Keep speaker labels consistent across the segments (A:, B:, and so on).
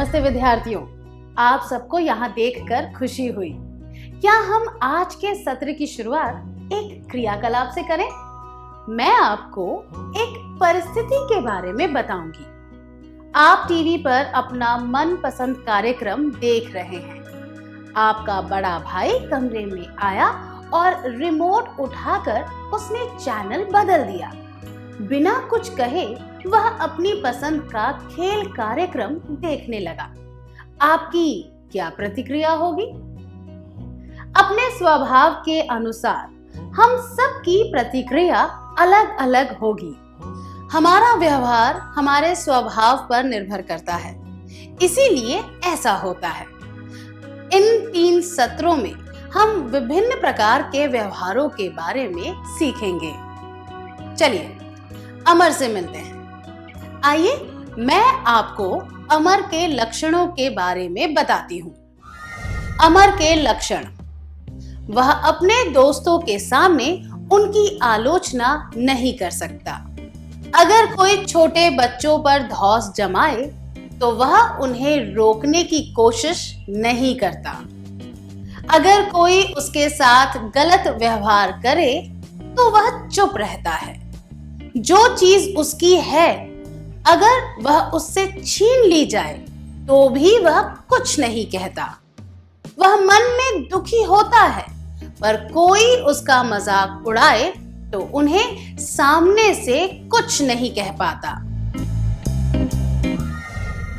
A: नमस्ते विद्यार्थियों, आप सबको यहाँ देखकर खुशी हुई। क्या हम आज के सत्र की शुरुआत एक क्रियाकलाप से करें? मैं आपको एक परिस्थिति के बारे में बताऊंगी। आप टीवी पर अपना मनपसंद कार्यक्रम देख रहे हैं। आपका बड़ा भाई कमरे में आया और रिमोट उठाकर उसने चैनल बदल दिया। बिना कुछ कहे वह अपनी पसंद का खेल कार्यक्रम देखने लगा। आपकी क्या प्रतिक्रिया होगी? अपने स्वभाव के अनुसार हम सबकी प्रतिक्रिया अलग अलग होगी। हमारा व्यवहार हमारे स्वभाव पर निर्भर करता है, इसीलिए ऐसा होता है। इन 3 सत्रों में हम विभिन्न प्रकार के व्यवहारों के बारे में सीखेंगे। चलिए अमर से मिलते हैं। आइए मैं आपको अमर के लक्षणों के बारे में बताती हूँ। अमर के लक्षण: वह अपने दोस्तों के सामने उनकी आलोचना नहीं कर सकता। अगर कोई छोटे बच्चों पर धौंस जमाए तो वह उन्हें रोकने की कोशिश नहीं करता। अगर कोई उसके साथ गलत व्यवहार करे तो वह चुप रहता है। जो चीज उसकी है, अगर वह उससे छीन ली जाए तो भी वह कुछ नहीं कहता। वह मन में दुखी होता है, पर कोई उसका मजाक उड़ाए तो उन्हें सामने से कुछ नहीं कह पाता।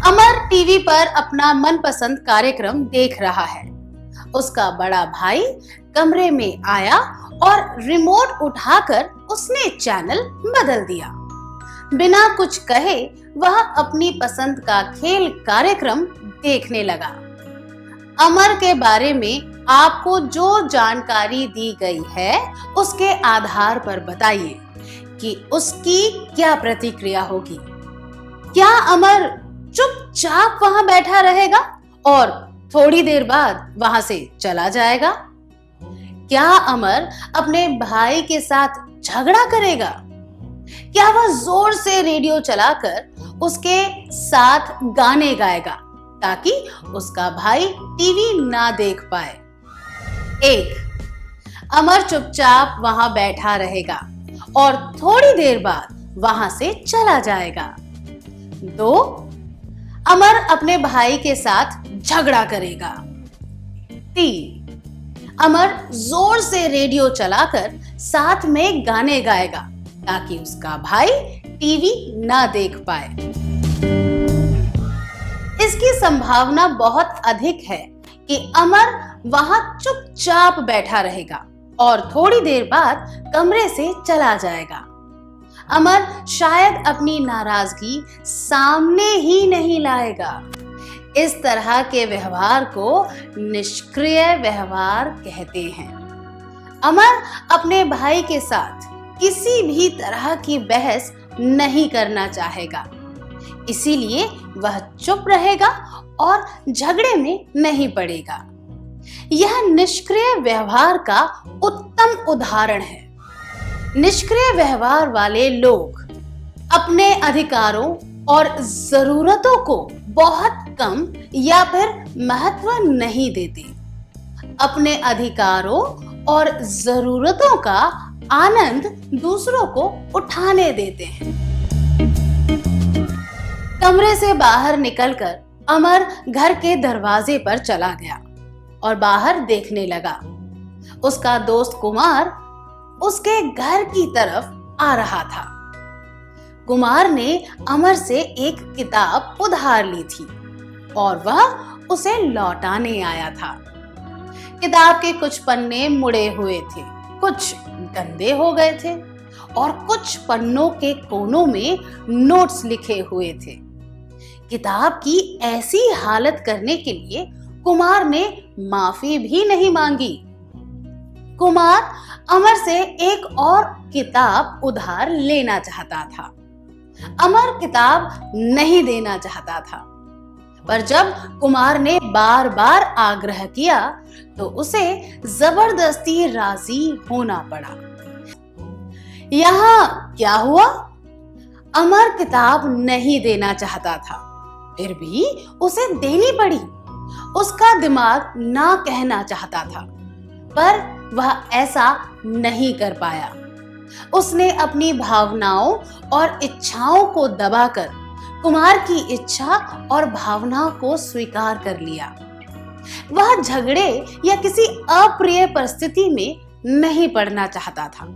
A: अमर टीवी पर अपना मनपसंद कार्यक्रम देख रहा है। उसका बड़ा भाई कमरे में आया और रिमोट उठाकर उसने चैनल बदल दिया। बिना कुछ कहे वह अपनी पसंद का खेल कार्यक्रम देखने लगा। अमर के बारे में आपको जो जानकारी दी गई है, उसके आधार पर बताइए कि उसकी क्या प्रतिक्रिया होगी। क्या अमर चुपचाप वहां बैठा रहेगा और थोड़ी देर बाद वहां से चला जाएगा? क्या अमर अपने भाई के साथ झगड़ा करेगा? क्या वह जोर से रेडियो चलाकर उसके साथ गाने गाएगा ताकि उसका भाई टीवी ना देख पाए? 1. अमर चुपचाप वहां बैठा रहेगा और थोड़ी देर बाद वहां से चला जाएगा। 2. अमर अपने भाई के साथ झगड़ा करेगा। 3. अमर जोर से रेडियो चलाकर साथ में गाने गाएगा ताकि उसका भाई टीवी ना देख पाए। इसकी संभावना बहुत अधिक है कि अमर वहां चुपचाप बैठा रहेगा और थोड़ी देर बाद कमरे से चला जाएगा। अमर शायद अपनी नाराजगी सामने ही नहीं लाएगा। इस तरह के व्यवहार को निष्क्रिय व्यवहार कहते हैं। अमर अपने भाई के साथ किसी भी तरह की बहस नहीं करना चाहेगा, इसीलिए वह चुप रहेगा और झगड़े में नहीं पड़ेगा। यह निष्क्रिय व्यवहार का उत्तम उदाहरण है। निष्क्रिय व्यवहार वाले लोग अपने अधिकारों और जरूरतों को बहुत कम या फिर महत्व नहीं देते। अपने अधिकारों और जरूरतों का आनंद दूसरों को उठाने देते हैं। कमरे से बाहर निकलकर अमर घर के दरवाजे पर चला गया और बाहर देखने लगा। उसका दोस्त कुमार उसके घर की तरफ आ रहा था। कुमार ने अमर से एक किताब उधार ली थी और वह उसे लौटाने आया था। किताब के कुछ पन्ने मुड़े हुए थे, कुछ गंदे हो गए थे और कुछ पन्नों के कोनों में नोट्स लिखे हुए थे। किताब की ऐसी हालत करने के लिए कुमार ने माफी भी नहीं मांगी। कुमार अमर से एक और किताब उधार लेना चाहता था। अमर किताब नहीं देना चाहता था, पर जब कुमार ने बार बार आग्रह किया तो उसे जबरदस्ती राजी होना पड़ा। यहाँ क्या हुआ? अमर किताब नहीं देना चाहता था, फिर भी उसे देनी पड़ी। उसका दिमाग ना कहना चाहता था, पर वह ऐसा नहीं कर पाया। उसने अपनी भावनाओं और इच्छाओं को दबाकर कुमार की इच्छा और भावना को स्वीकार कर लिया। वह झगड़े या किसी अप्रिय परिस्थिति में नहीं पड़ना चाहता था,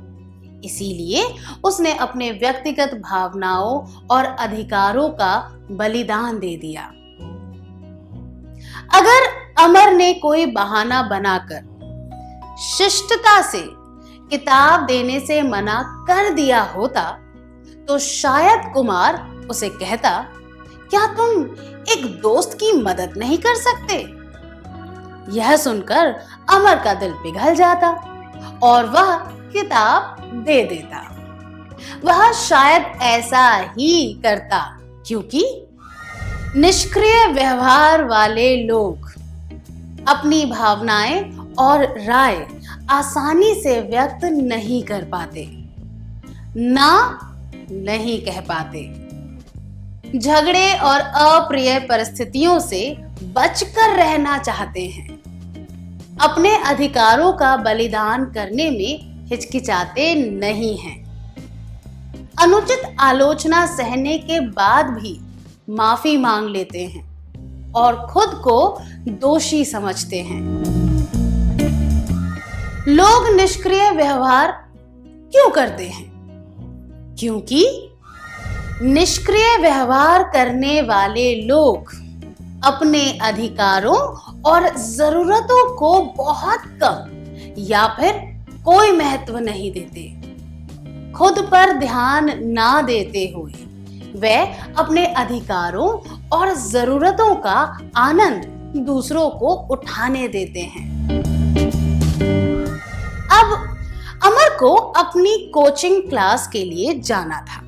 A: इसीलिए उसने अपने व्यक्तिगत भावनाओं और अधिकारों का बलिदान दे दिया। अगर अमर ने कोई बहाना बनाकर शिष्टता से किताब देने से मना कर दिया होता, तो शायद कुमार उसे कहता, क्या तुम एक दोस्त की मदद नहीं कर सकते? यह सुनकर अमर का दिल पिघल जाता और वह किताब दे देता। वह शायद ऐसा ही करता, क्योंकि निष्क्रिय व्यवहार वाले लोग अपनी भावनाएं और राय आसानी से व्यक्त नहीं कर पाते, ना नहीं कह पाते। झगड़े और अप्रिय परिस्थितियों से बचकर रहना चाहते हैं। अपने अधिकारों का बलिदान करने में हिचकिचाते नहीं हैं। अनुचित आलोचना सहने के बाद भी माफी मांग लेते हैं और खुद को दोषी समझते हैं। लोग निष्क्रिय व्यवहार क्यों करते हैं? क्योंकि निष्क्रिय व्यवहार करने वाले लोग अपने अधिकारों और जरूरतों को बहुत कम या फिर कोई महत्व नहीं देते। खुद पर ध्यान ना देते हुए वे अपने अधिकारों और जरूरतों का आनंद दूसरों को उठाने देते हैं। अब अमर को अपनी कोचिंग क्लास के लिए जाना था।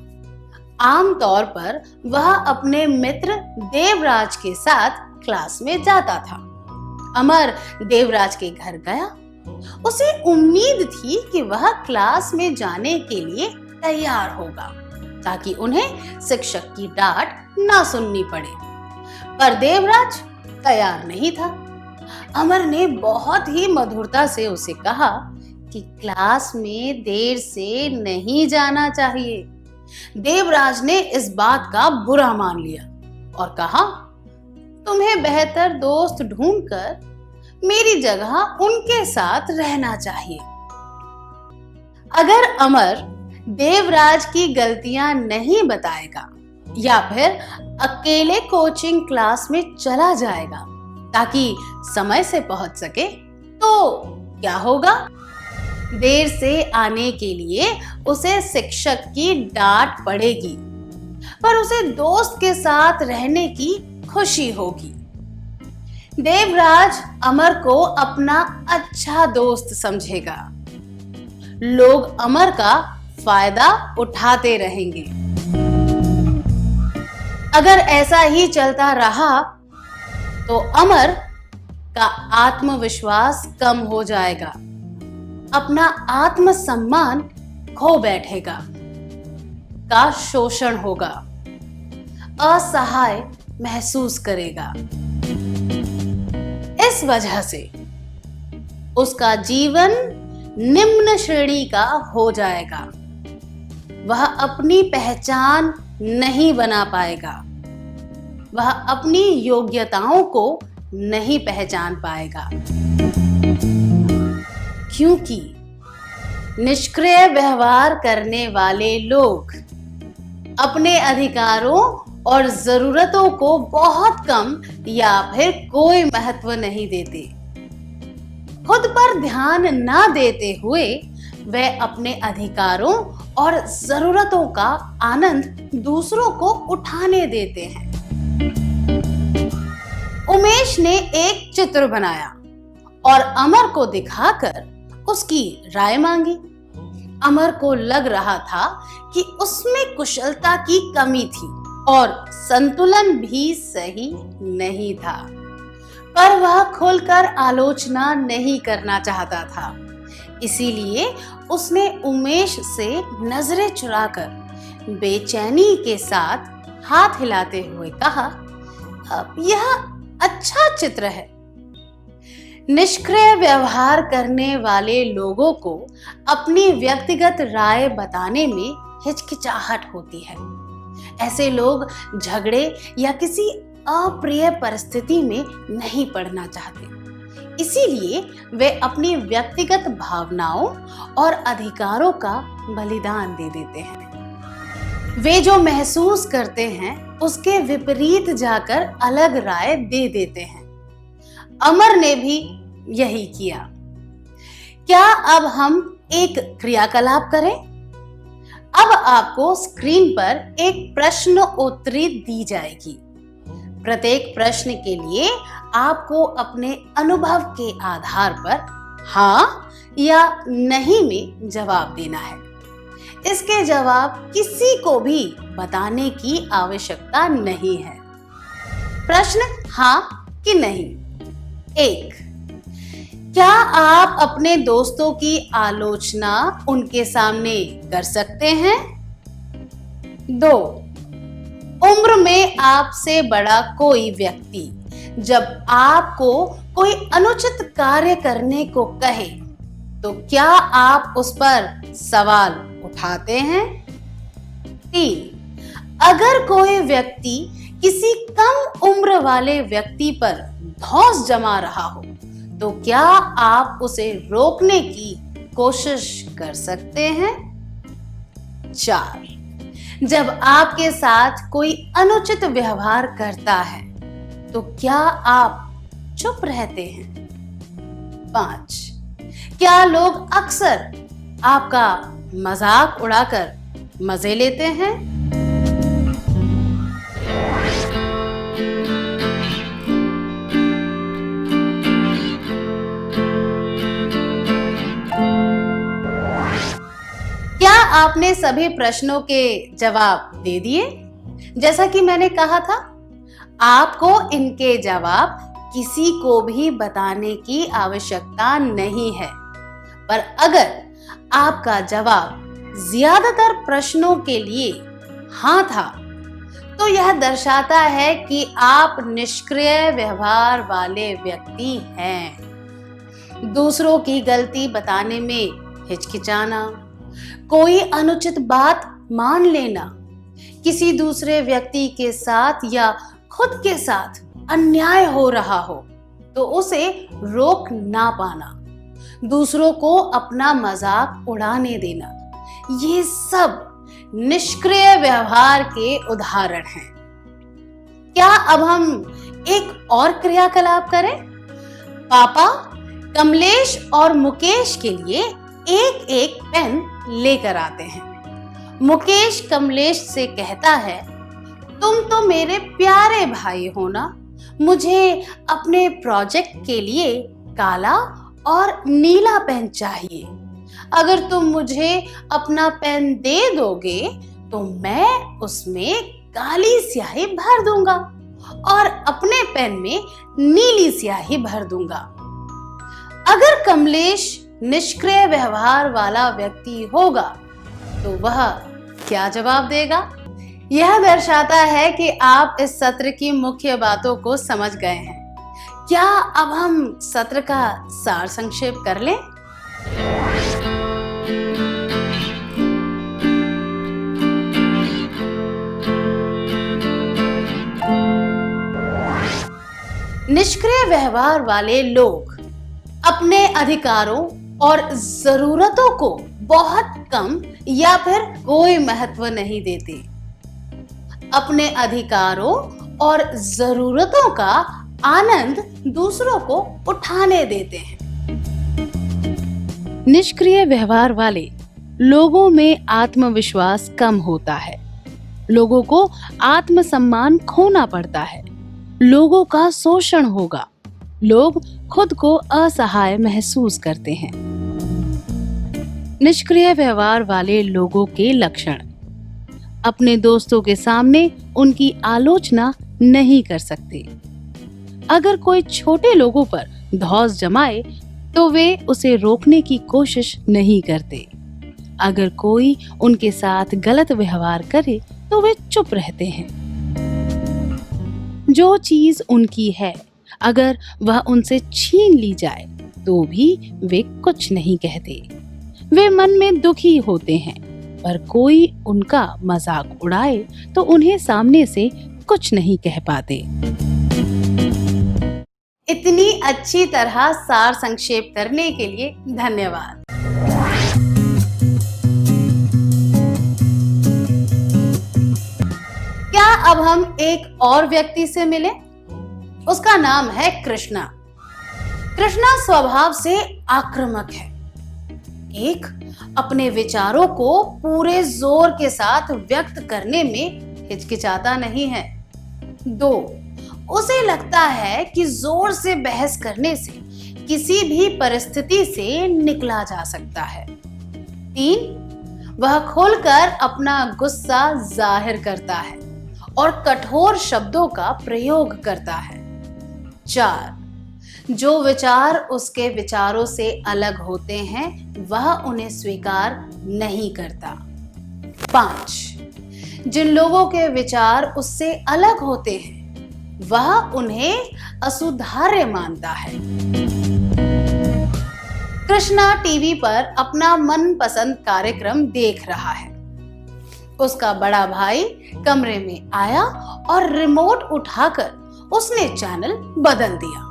A: आमतौर पर वह अपने मित्र देवराज के साथ क्लास में जाता था। अमर देवराज के घर गया। उसे उम्मीद थी कि वह क्लास में जाने के लिए तैयार होगा, ताकि उन्हें शिक्षक की डांट ना सुननी पड़े। पर देवराज तैयार नहीं था। अमर ने बहुत ही मधुरता से उसे कहा कि क्लास में देर से नहीं जाना चाहिए। देवराज ने इस बात का बुरा मान लिया और कहा, तुम्हें बेहतर दोस्त ढूंढकर मेरी जगह उनके साथ रहना चाहिए। अगर अमर देवराज की गलतियां नहीं बताएगा या फिर अकेले कोचिंग क्लास में चला जाएगा ताकि समय से पहुंच सके, तो क्या होगा? देर से आने के लिए उसे शिक्षक की डांट पड़ेगी, पर उसे दोस्त के साथ रहने की खुशी होगी। देवराज अमर को अपना अच्छा दोस्त समझेगा। लोग अमर का फायदा उठाते रहेंगे। अगर ऐसा ही चलता रहा तो अमर का आत्मविश्वास कम हो जाएगा, अपना आत्मसम्मान खो बैठेगा, का शोषण होगा, असहाय महसूस करेगा। इस वजह से उसका जीवन निम्न श्रेणी का हो जाएगा। वह अपनी पहचान नहीं बना पाएगा। वह अपनी योग्यताओं को नहीं पहचान पाएगा, क्योंकि निष्क्रिय व्यवहार करने वाले लोग अपने अधिकारों और जरूरतों को बहुत कम या फिर कोई महत्व नहीं देते। खुद पर ध्यान ना देते हुए वे अपने अधिकारों और जरूरतों का आनंद दूसरों को उठाने देते हैं। उमेश ने एक चित्र बनाया और अमर को दिखाकर उसकी राय मांगी। अमर को लग रहा था कि उसमें कुशलता की कमी थी और संतुलन भी सही नहीं था, पर वह खुलकर आलोचना नहीं करना चाहता था। इसीलिए उसने उमेश से नजरें चुराकर बेचैनी के साथ हाथ हिलाते हुए कहा, यह अच्छा चित्र है। निष्क्रिय व्यवहार करने वाले लोगों को अपनी व्यक्तिगत राय बताने में हिचकिचाहट होती है। ऐसे लोग झगड़े या किसी अप्रिय परिस्थिति में नहीं पड़ना चाहते, इसीलिए वे अपनी व्यक्तिगत भावनाओं और अधिकारों का बलिदान दे देते हैं। वे जो महसूस करते हैं उसके विपरीत जाकर अलग राय दे देते हैं। अमर ने भी यही किया। क्या अब हम एक क्रियाकलाप करें? अब आपको स्क्रीन पर एक प्रश्न उत्तरी दी जाएगी। प्रत्येक प्रश्न के लिए आपको अपने अनुभव के आधार पर हाँ या नहीं में जवाब देना है। इसके जवाब किसी को भी बताने की आवश्यकता नहीं है। प्रश्न हाँ कि नहीं। 1. क्या आप अपने दोस्तों की आलोचना उनके सामने कर सकते हैं? 2. उम्र में आपसे बड़ा कोई व्यक्ति जब आपको कोई अनुचित कार्य करने को कहे तो क्या आप उस पर सवाल उठाते हैं? 3. अगर कोई व्यक्ति किसी कम उम्र वाले व्यक्ति पर धौंस जमा रहा हो तो क्या आप उसे रोकने की कोशिश कर सकते हैं? 4. जब आपके साथ कोई अनुचित व्यवहार करता है तो क्या आप चुप रहते हैं? 5. क्या लोग अक्सर आपका मजाक उड़ाकर मजे लेते हैं? क्या आपने सभी प्रश्नों के जवाब दे दिए? जैसा कि मैंने कहा था, आपको इनके जवाब किसी को भी बताने की आवश्यकता नहीं है। पर अगर आपका जवाब ज्यादातर प्रश्नों के लिए हाँ था, तो यह दर्शाता है कि आप निष्क्रिय व्यवहार वाले व्यक्ति हैं। दूसरों की गलती बताने में हिचकिचाना, कोई अनुचित बात मान लेना, किसी दूसरे व्यक्ति के साथ या खुद के साथ अन्याय हो रहा हो तो उसे रोक ना पाना, दूसरों को अपना मजाक उड़ाने देना, ये सब निष्क्रिय व्यवहार के उदाहरण हैं। क्या अब हम एक और क्रियाकलाप करें? पापा कमलेश और मुकेश के लिए एक एक पेन लेकर आते हैं। मुकेश कमलेश से कहता है, तुम तो मेरे प्यारे भाई हो ना, मुझे अपने प्रोजेक्ट के लिए काला और नीला पेन चाहिए। अगर तुम मुझे अपना पेन दे दोगे तो मैं उसमें काली स्याही भर दूंगा और अपने पेन में नीली स्याही भर दूंगा। अगर कमलेश निष्क्रिय व्यवहार वाला व्यक्ति होगा तो वह क्या जवाब देगा? यह दर्शाता है कि आप इस सत्र की मुख्य बातों को समझ गए हैं। क्या अब हम सत्र का सार संक्षेप कर लें? निष्क्रिय व्यवहार वाले लोग अपने अधिकारों और जरूरतों को बहुत कम या फिर कोई महत्व नहीं देते। अपने अधिकारों और जरूरतों का आनंद दूसरों को उठाने देते हैं। निष्क्रिय व्यवहार वाले लोगों में आत्मविश्वास कम होता है। लोगों को आत्मसम्मान खोना पड़ता है। लोगों का शोषण होगा। लोग खुद को असहाय महसूस करते हैं। निष्क्रिय व्यवहार वाले लोगों के लक्षण: अपने दोस्तों के सामने उनकी आलोचना नहीं कर सकते। अगर कोई छोटे लोगों पर धौंस जमाए तो वे उसे रोकने की कोशिश नहीं करते। अगर कोई उनके साथ गलत व्यवहार करे तो वे चुप रहते हैं।
B: जो चीज उनकी है अगर वह उनसे छीन ली जाए तो भी वे कुछ नहीं कहते। वे मन में दुखी होते हैं, पर कोई उनका मजाक उड़ाए तो उन्हें सामने से कुछ नहीं कह पाते।
A: इतनी अच्छी तरह सार संक्षेप करने के लिए धन्यवाद। क्या अब हम एक और व्यक्ति से मिले? उसका नाम है कृष्णा। कृष्णा स्वभाव से आक्रामक है। एक, अपने विचारों को पूरे जोर के साथ व्यक्त करने में हिचकिचाता नहीं है। दो, उसे लगता है कि जोर से बहस करने से किसी भी परिस्थिति से निकला जा सकता है। तीन, वह खुलकर अपना गुस्सा जाहिर करता है और कठोर शब्दों का प्रयोग करता है। चार, जो विचार उसके विचारों से अलग होते हैं वह उन्हें स्वीकार नहीं करता। पांच, जिन लोगों के विचार उससे अलग होते हैं वह उन्हें असुधार्य मानता है। कृष्णा टीवी पर अपना मनपसंद कार्यक्रम देख रहा है। उसका बड़ा भाई कमरे में आया और रिमोट उठाकर उसने चैनल बदल दिया।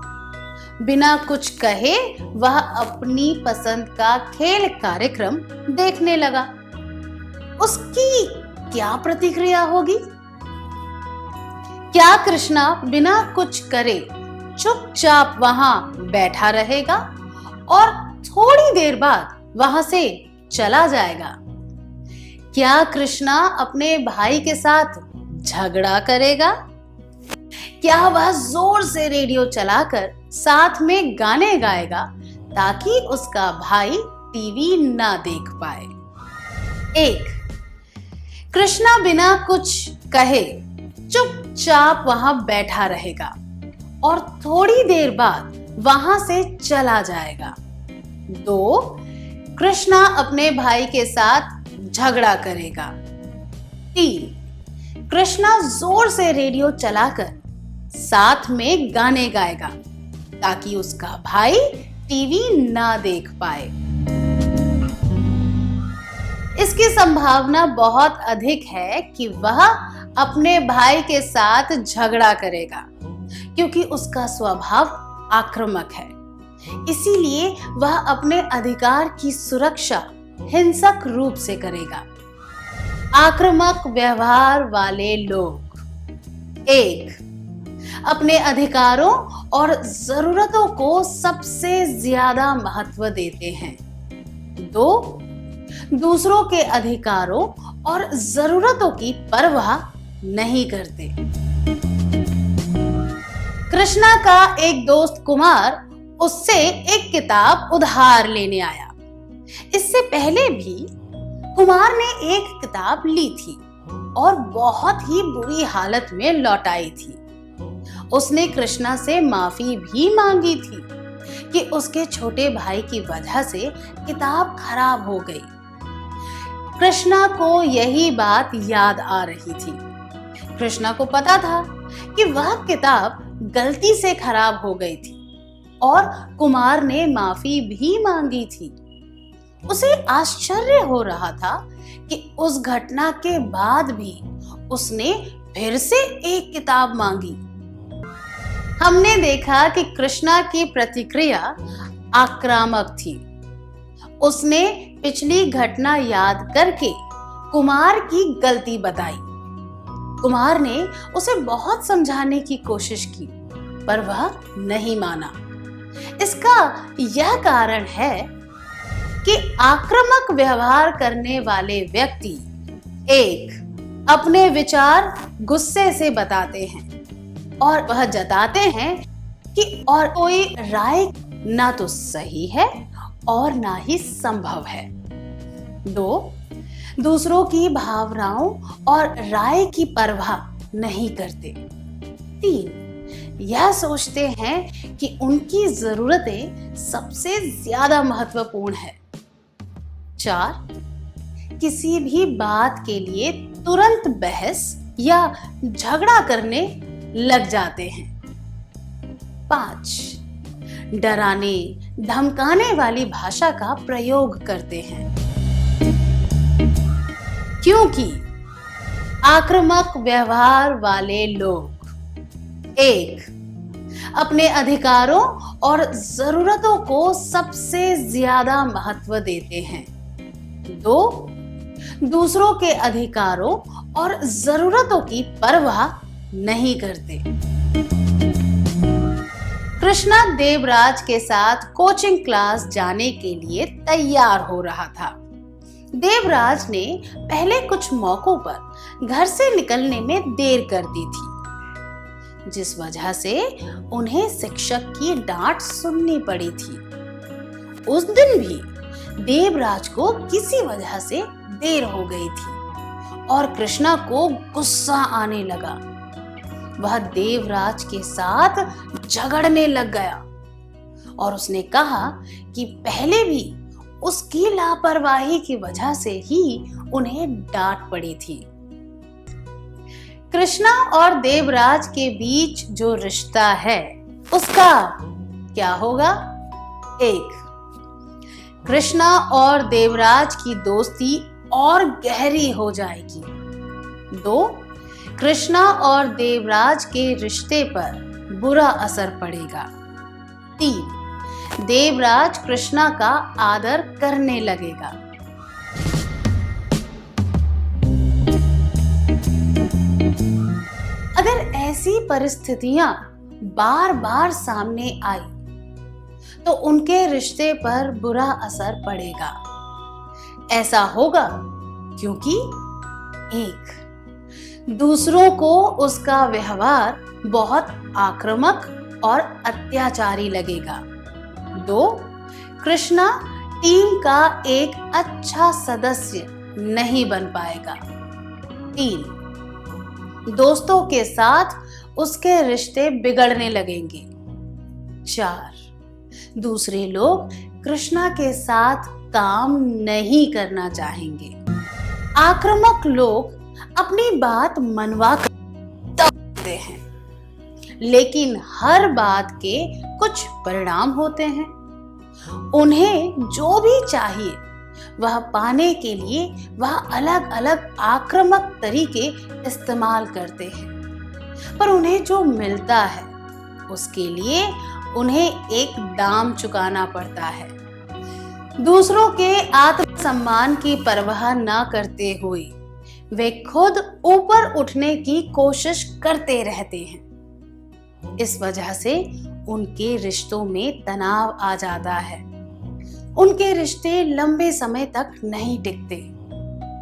A: बिना कुछ कहे वह अपनी पसंद का खेल कार्यक्रम देखने लगा। उसकी क्या प्रतिक्रिया होगी? क्या कृष्णा बिना कुछ करे चुपचाप वहां बैठा रहेगा और थोड़ी देर बाद वहां से चला जाएगा? क्या कृष्णा अपने भाई के साथ झगड़ा करेगा? क्या वह जोर से रेडियो चलाकर साथ में गाने गाएगा ताकि उसका भाई टीवी ना देख पाए? एक, कृष्णा बिना कुछ कहे चुपचाप वहां बैठा रहेगा और थोड़ी देर बाद वहां से चला जाएगा। दो, कृष्णा अपने भाई के साथ झगड़ा करेगा। तीन, कृष्णा जोर से रेडियो चलाकर साथ में गाने गाएगा ताकि उसका भाई टीवी ना देख पाए। इसकी संभावना बहुत अधिक है कि वह अपने भाई के साथ झगड़ा करेगा क्योंकि उसका स्वभाव आक्रामक है। इसीलिए वह अपने अधिकार की सुरक्षा हिंसक रूप से करेगा। आक्रामक व्यवहार वाले लोग एक, अपने अधिकारों और जरूरतों को सबसे ज्यादा महत्व देते हैं। दो, दूसरों के अधिकारों और जरूरतों की परवाह नहीं करते। कृष्णा का एक दोस्त कुमार उससे एक किताब उधार लेने आया। इससे पहले भी कुमार ने एक किताब ली थी और बहुत ही बुरी हालत में लौटाई थी। उसने कृष्णा से माफी भी मांगी थी कि उसके छोटे भाई की वजह से किताब खराब हो गई। कृष्णा को यही बात याद आ रही थी। कृष्णा को पता था कि वह किताब गलती से खराब हो गई थी और कुमार ने माफी भी मांगी थी। उसे आश्चर्य हो रहा था कि उस घटना के बाद भी उसने फिर से एक किताब मांगी। हमने देखा कि कृष्णा की प्रतिक्रिया आक्रामक थी। उसने पिछली घटना याद करके कुमार की गलती बताई। कुमार ने उसे बहुत समझाने की कोशिश की पर वह नहीं माना। इसका यह कारण है कि आक्रामक व्यवहार करने वाले व्यक्ति एक, अपने विचार गुस्से से बताते हैं और वह जताते हैं कि और कोई राय ना तो सही है और ना ही संभव है। दो, दूसरों की भावनाओं और राय की परवाह नहीं करते। तीन, यह सोचते हैं कि उनकी जरूरतें सबसे ज्यादा महत्वपूर्ण है। चार, किसी भी बात के लिए तुरंत बहस या झगड़ा करने लग जाते हैं। 5. डराने धमकाने वाली भाषा का प्रयोग करते हैं, क्योंकि आक्रामक व्यवहार वाले लोग 1. अपने अधिकारों और जरूरतों को सबसे ज्यादा महत्व देते हैं। 2. दूसरों के अधिकारों और जरूरतों की परवाह नहीं करते। कृष्णा देवराज के साथ कोचिंग क्लास जाने के लिए तैयार हो रहा था। देवराज ने पहले कुछ मौकों पर घर से निकलने में देर कर दी थी, जिस वजह से उन्हें शिक्षक की डांट सुननी पड़ी थी। उस दिन भी देवराज को किसी वजह से देर हो गई थी और कृष्णा को गुस्सा आने लगा। वह देवराज के साथ झगड़ने लग गया और उसने कहा कि पहले भी उसकी लापरवाही की वजह से ही उन्हें डांट पड़ी थी। कृष्णा और देवराज के बीच जो रिश्ता है उसका क्या होगा? 1. कृष्णा और देवराज की दोस्ती और गहरी हो जाएगी। 2. कृष्णा और देवराज के रिश्ते पर बुरा असर पड़ेगा। 3. देवराज कृष्णा का आदर करने लगेगा। अगर ऐसी परिस्थितियां बार बार सामने आई तो उनके रिश्ते पर बुरा असर पड़ेगा। ऐसा होगा क्योंकि 1. दूसरों को उसका व्यवहार बहुत आक्रामक और अत्याचारी लगेगा। 2. कृष्णा टीम का एक अच्छा सदस्य नहीं बन पाएगा। 3. दोस्तों के साथ उसके रिश्ते बिगड़ने लगेंगे। 4. दूसरे लोग कृष्णा के साथ काम नहीं करना चाहेंगे। आक्रामक लोग अपनी बात मनवा कर दबाते हैं, लेकिन हर बात के कुछ परिणाम होते हैं। उन्हें जो भी चाहिए वह पाने के लिए वह अलग अलग आक्रामक तरीके इस्तेमाल करते हैं, पर उन्हें जो मिलता है उसके लिए उन्हें एक दाम चुकाना पड़ता है। दूसरों के आत्मसम्मान की परवाह न करते हुए वे खुद ऊपर उठने की कोशिश करते रहते हैं। इस वजह से उनके रिश्तों में तनाव आ जाता है। उनके रिश्ते लंबे समय तक नहीं टिकते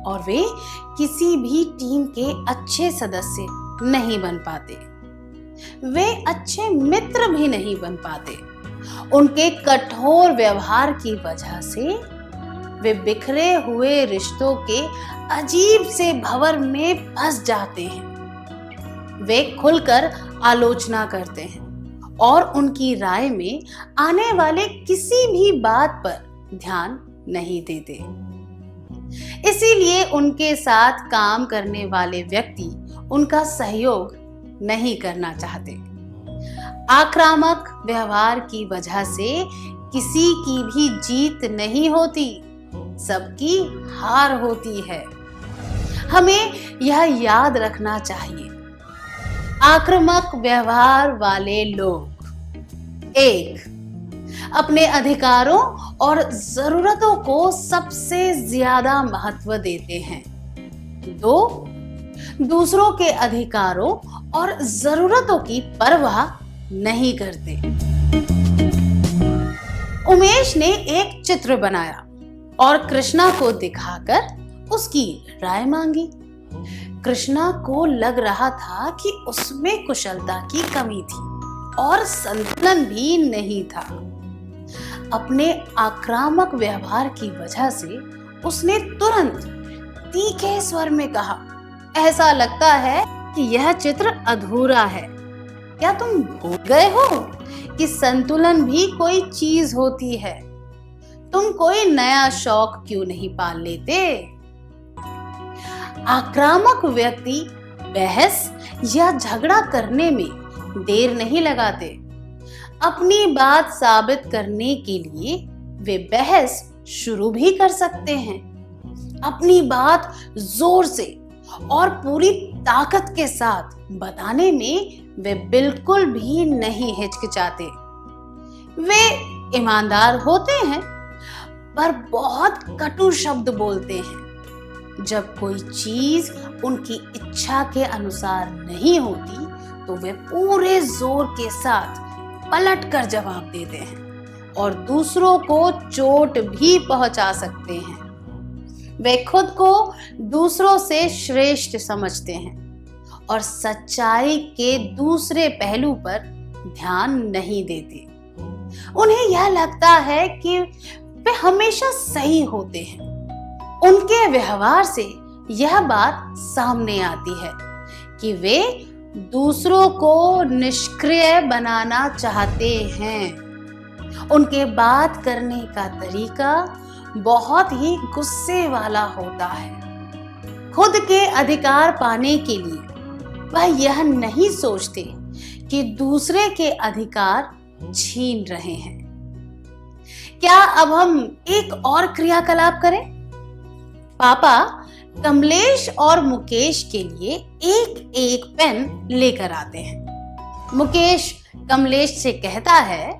A: और वे किसी भी टीम के अच्छे सदस्य नहीं बन पाते। वे अच्छे मित्र भी नहीं बन पाते। उनके कठोर व्यवहार की वजह से वे बिखरे हुए रिश्तों के अजीब से भंवर में फंस जाते हैं। वे खुलकर आलोचना करते हैं और उनकी राय में आने वाले किसी भी बात पर ध्यान नहीं देते। इसीलिए उनके साथ काम करने वाले व्यक्ति उनका सहयोग नहीं करना चाहते। आक्रामक व्यवहार की वजह से किसी की भी जीत नहीं होती, सबकी हार होती है। हमें यह याद रखना चाहिए। आक्रामक व्यवहार वाले लोग 1. अपने अधिकारों और जरूरतों को सबसे ज्यादा महत्व देते हैं। 2. दूसरों के अधिकारों और जरूरतों की परवाह नहीं करते। उमेश ने एक चित्र बनाया और कृष्णा को दिखाकर उसकी राय मांगी। कृष्णा को लग रहा था कि उसमें कुशलता की कमी थी और संतुलन भी नहीं था। अपने आक्रामक व्यवहार की वजह से उसने तुरंत तीखे स्वर में कहा, ऐसा लगता है कि यह चित्र अधूरा है। क्या तुम भूल गए हो कि संतुलन भी कोई चीज होती है? तुम कोई नया शौक क्यों नहीं पाल लेते? आक्रामक व्यक्ति बहस या झगड़ा करने में देर नहीं लगाते। अपनी बात साबित करने के लिए वे बहस शुरू भी कर सकते हैं। अपनी बात जोर से और पूरी ताकत के साथ बताने में वे बिल्कुल भी नहीं हिचकिचाते। वे ईमानदार होते हैं पर बहुत कटु शब्द बोलते हैं। जब कोई चीज उनकी इच्छा के अनुसार नहीं होती तो वे पूरे जोर के साथ पलट कर जवाब देते हैं और दूसरों को चोट भी पहुंचा सकते हैं। वे खुद को दूसरों से श्रेष्ठ समझते हैं और सच्चाई के दूसरे पहलू पर ध्यान नहीं देते। उन्हें यह लगता है कि वे हमेशा सही होते हैं। उनके व्यवहार से यह बात सामने आती है कि वे दूसरों को निष्क्रिय बनाना चाहते हैं। उनके बात करने का तरीका बहुत ही गुस्से वाला होता है। खुद के अधिकार पाने के लिए वह यह नहीं सोचते कि दूसरे के अधिकार छीन रहे हैं। क्या अब हम एक और क्रियाकलाप करें? पापा कमलेश और मुकेश के लिए एक एक पेन लेकर आते हैं। मुकेश कमलेश से कहता है,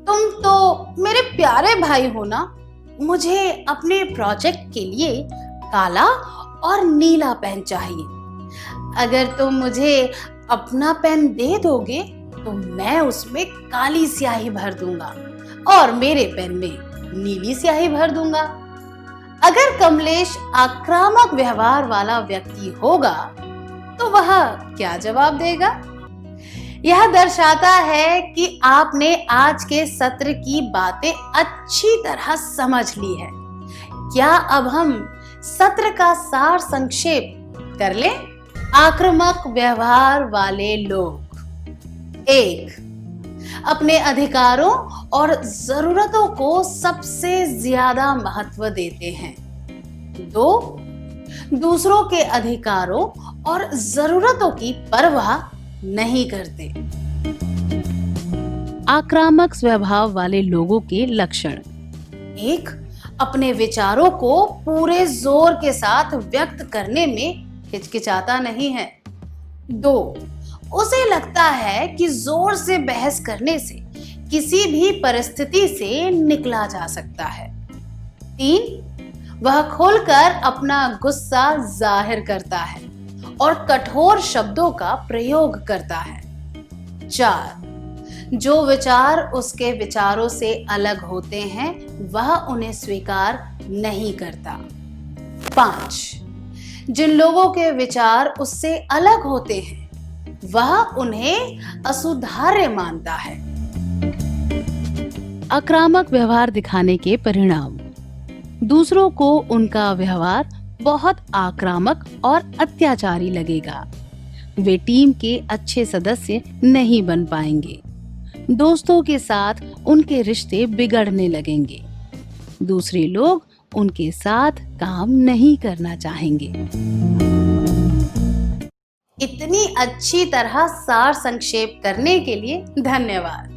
A: तुम तो मेरे प्यारे भाई हो ना, मुझे अपने प्रोजेक्ट के लिए काला और नीला पेन चाहिए। अगर तुम मुझे अपना पेन दे दोगे तो मैं उसमें काली स्याही भर दूंगा और मेरे पेन में नीली स्याही भर दूंगा। अगर कमलेश आक्रामक व्यवहार वाला व्यक्ति होगा तो वह क्या जवाब देगा? यह दर्शाता है कि आपने आज के सत्र की बातें अच्छी तरह समझ ली है। क्या अब हम सत्र का सार संक्षेप कर लें? आक्रामक व्यवहार वाले लोग 1. अपने अधिकारों और जरूरतों को सबसे ज्यादा महत्व देते हैं। 2. दूसरों के अधिकारों और जरूरतों की परवाह नहीं करते।
B: आक्रामक स्वभाव वाले लोगों के लक्षण
A: 1. अपने विचारों को पूरे जोर के साथ व्यक्त करने में हिचकिचाता नहीं है। 2. उसे लगता है कि जोर से बहस करने से किसी भी परिस्थिति से निकला जा सकता है। 3. वह खुलकर अपना गुस्सा जाहिर करता है और कठोर शब्दों का प्रयोग करता है। 4. जो विचार उसके विचारों से अलग होते हैं वह उन्हें स्वीकार नहीं करता। 5. जिन लोगों के विचार उससे अलग होते हैं वह उन्हें असुधार्य मानता है।
B: आक्रामक व्यवहार दिखाने के परिणाम। दूसरों को उनका व्यवहार बहुत आक्रामक और अत्याचारी लगेगा। वे टीम के अच्छे सदस्य नहीं बन पाएंगे। दोस्तों के साथ उनके रिश्ते बिगड़ने लगेंगे। दूसरे लोग उनके साथ काम नहीं करना चाहेंगे।
A: इतनी अच्छी तरह सार संक्षेप करने के लिए धन्यवाद।